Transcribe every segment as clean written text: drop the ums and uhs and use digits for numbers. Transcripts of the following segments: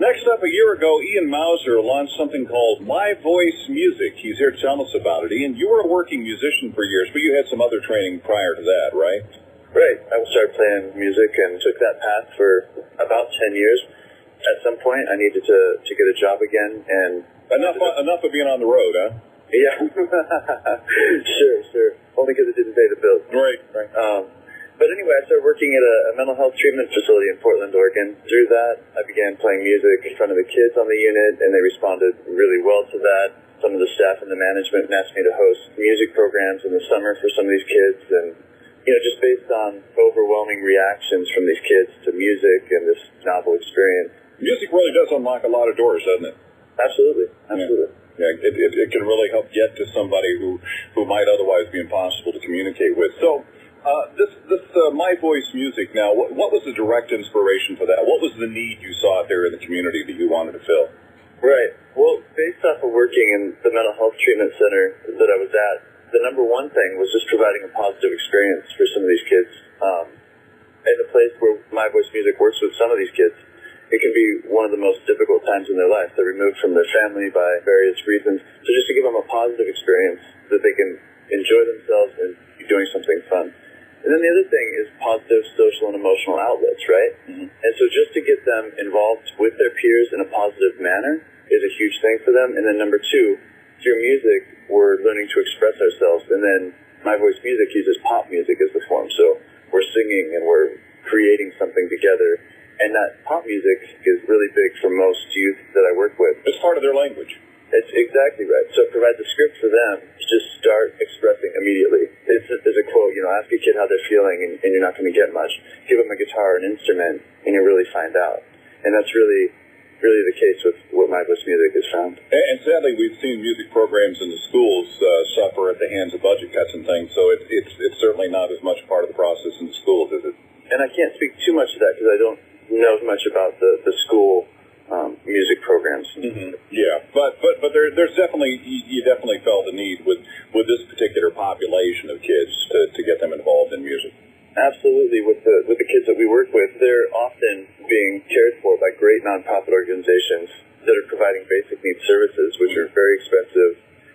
Next up, a year ago, Ian Mauser launched something called My Voice Music. He's here to tell us about it. Ian, you were a working musician for years, but you had some other training prior to that, right? Right. I started playing music and took that path for about 10 years. At some point, I needed to get a job again, and enough of being on the road, huh? Yeah. Sure. Only because it didn't pay the bills. Right. But anyway, I started working at a mental health treatment facility in Portland, Oregon. Through that, I began playing music in front of the kids on the unit, and they responded really well to that. Some of the staff and the management asked me to host music programs in the summer for some of these kids, and just based on overwhelming reactions from these kids to music and this novel experience. Music really does unlock a lot of doors, doesn't it? Absolutely. Yeah, it can really help get to somebody who might otherwise be impossible to communicate with. So, this My Voice Music now, what was the direct inspiration for that? What was the need you saw out there in the community that you wanted to fill? Right. Well, based off of working in the mental health treatment center that I was at, the number one thing was just providing a positive experience for some of these kids. In the place where My Voice Music works with some of these kids, it can be one of the most difficult times in their life. They're removed from their family by various reasons. So just to give them a positive experience that they can enjoy themselves and be doing something fun. And then the other thing is positive social and emotional outlets, right? Mm-hmm. And so just to get them involved with their peers in a positive manner is a huge thing for them. And then number two, through music, we're learning to express ourselves. And then My Voice Music uses pop music as the form. So we're singing and we're creating something together. And that pop music is really big for most youth that I work with. It's part of their language. It's exactly right. So it provides a script for them to just start expressing immediately. There's a quote, ask a kid how they're feeling and you're not going to get much. Give them a guitar or an instrument and you'll really find out. And that's really the case with what My Voice Music has found. And sadly, we've seen music programs in the schools suffer at the hands of budget cuts and things, so it's certainly not as much part of the process in the schools, is it? And I can't speak too much to that because I don't know much about the school music programs. Mm-hmm. Yeah, but there's definitely, you definitely felt the need with this particular population of kids to get them involved in music. Absolutely. With the kids that we work with, they're often being cared for by great nonprofit organizations that are providing basic needs services, which are very expensive,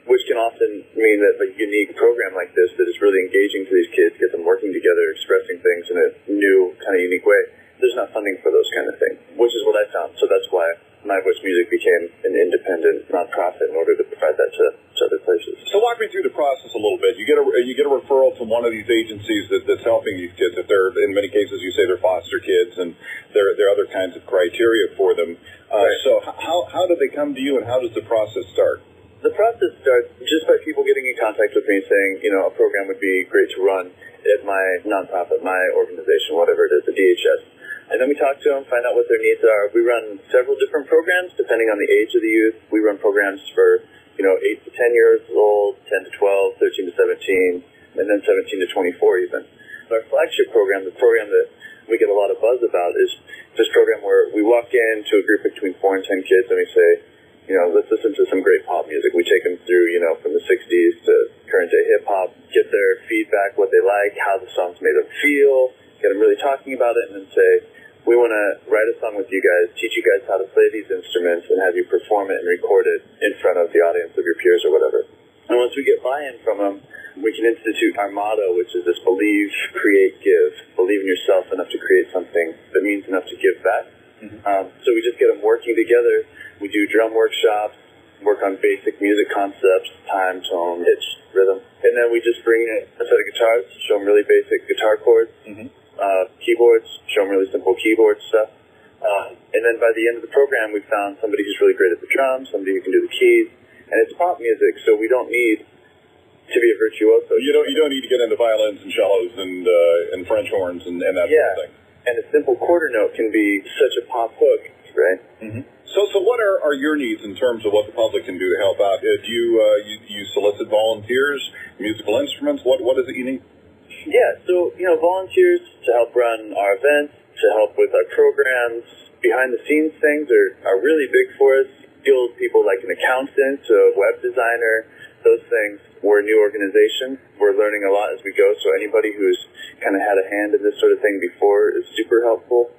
which can often mean that a unique program like this that is really engaging to these kids, get them working together, expressing things in a new, kind of unique way. There's not funding for those kind of things, which is what I found. So that's why My Voice Music became an independent nonprofit in order to provide that to other places. So walk me through the process a little bit. You get a referral from one of these agencies that's helping these kids. If they're, in many cases, you say they're foster kids, and there are other kinds of criteria for them. Right. So how do they come to you, and how does the process start? The process starts just by people getting in contact with me saying, a program would be great to run at my nonprofit, my organization, whatever it is, the DHS. And then we talk to them, find out what their needs are. We run several different programs depending on the age of the youth. We run programs for, 8 to 10 years old, 10 to 12, 13 to 17, and then 17 to 24 even. Our flagship program, the program that we get a lot of buzz about, is this program where we walk into a group between 4 and 10 kids and we say, let's listen to some great pop music. We take them through, from the 60s to current day hip hop, get their feedback, what they like, how the songs made them feel, get them really talking about it, and then say, we want to write a song with you guys, teach you guys how to play these instruments, and have you perform it and record it in front of the audience of your peers or whatever. And once we get buy-in from them, we can institute our motto, which is this: believe, create, give. Believe in yourself enough to create something that means enough to give back. Mm-hmm. So we just get them working together. We do drum workshops, work on basic music concepts, time, tone, pitch, rhythm. And then we just bring in a set of guitars, show them really basic guitar chords. Mm-hmm. Keyboards, show them really simple keyboard stuff. And then by the end of the program, we found somebody who's really great at the drums, somebody who can do the keys. And it's pop music, so we don't need to be a virtuoso. You don't need to get into violins and cellos and French horns and that sort of thing. And a simple quarter note can be such a pop hook, right? Mm-hmm. So what are your needs in terms of what the public can do to help out? Do you solicit volunteers, musical instruments? What is it you need? Yeah, so, volunteers to help run our events, to help with our programs, behind-the-scenes things are really big for us. Skilled people like an accountant, a web designer, those things. We're a new organization. We're learning a lot as we go, so anybody who's kind of had a hand in this sort of thing before is super helpful.